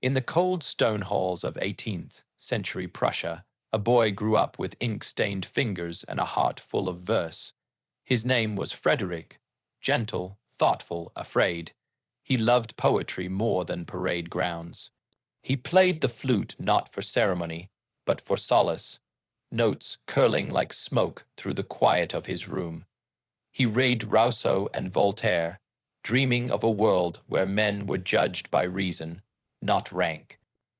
In the cold stone halls of 18th century Prussia, a boy grew up with ink-stained fingers and a heart full of verse. His name was Frederick, gentle, thoughtful, afraid. He loved poetry more than parade grounds. He played the flute not for ceremony, but for solace, notes curling like smoke through the quiet of his room. He read Rousseau and Voltaire, dreaming of a world where men were judged by reason, not rank,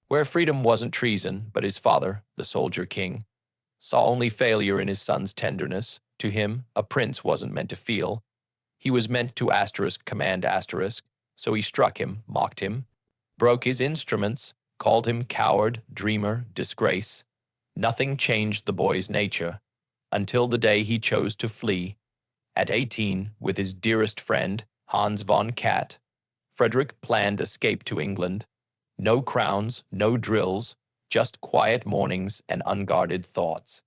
where freedom wasn't treason, but his father, the soldier king, saw only failure in his son's tenderness. To him, a prince wasn't meant to feel. He was meant to command so he struck him, mocked him, broke his instruments, called him coward, dreamer, disgrace. Nothing changed the boy's nature until the day he chose to flee. At 18, with his dearest friend, Hans von Katte, Frederick planned escape to England. No crowns, no drills, just quiet mornings and unguarded thoughts.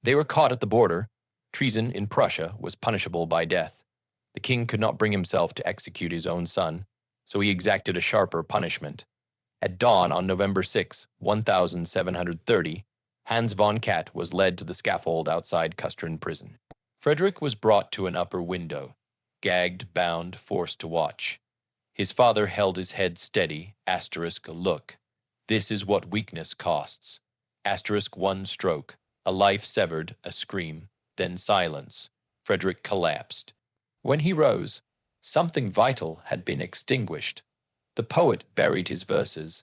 They were caught at the border. Treason in Prussia was punishable by death. The king could not bring himself to execute his own son, so he exacted a sharper punishment. At dawn on November 6, 1730, Hans von Katte was led to the scaffold outside Custrin prison. Frederick was brought to an upper window, gagged, bound, forced to watch. His father held his head steady, look. This is what weakness costs. One stroke, a life severed, a scream, then silence. Frederick collapsed. When he rose, something vital had been extinguished. The poet buried his verses.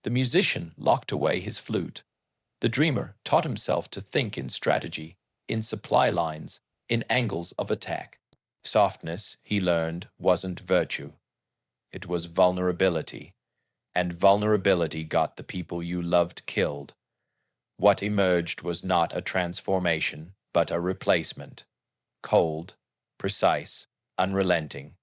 The musician locked away his flute. The dreamer taught himself to think in strategy, in supply lines, in angles of attack. Softness, he learned, wasn't virtue. It was vulnerability, and vulnerability got the people you loved killed. What emerged was not a transformation, but a replacement. Cold, precise, unrelenting.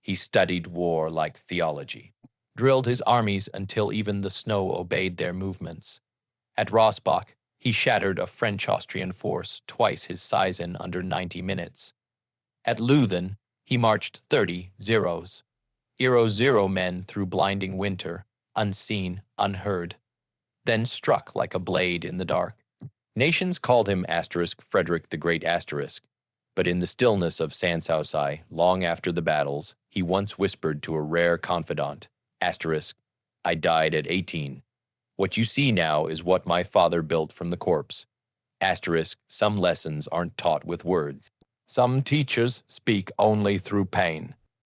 He studied war like theology, drilled his armies until even the snow obeyed their movements. At Rossbach, he shattered a French-Austrian force twice his size in under 90 minutes. At Leuthen, he marched 30 zeros. 0 men through blinding winter, unseen, unheard, then struck like a blade in the dark. Nations called him Frederick the Great but in the stillness of Sanssouci, long after the battles, he once whispered to a rare confidant, I died at 18. What you see now is what my father built from the corpse. Some lessons aren't taught with words. Some teachers speak only through pain.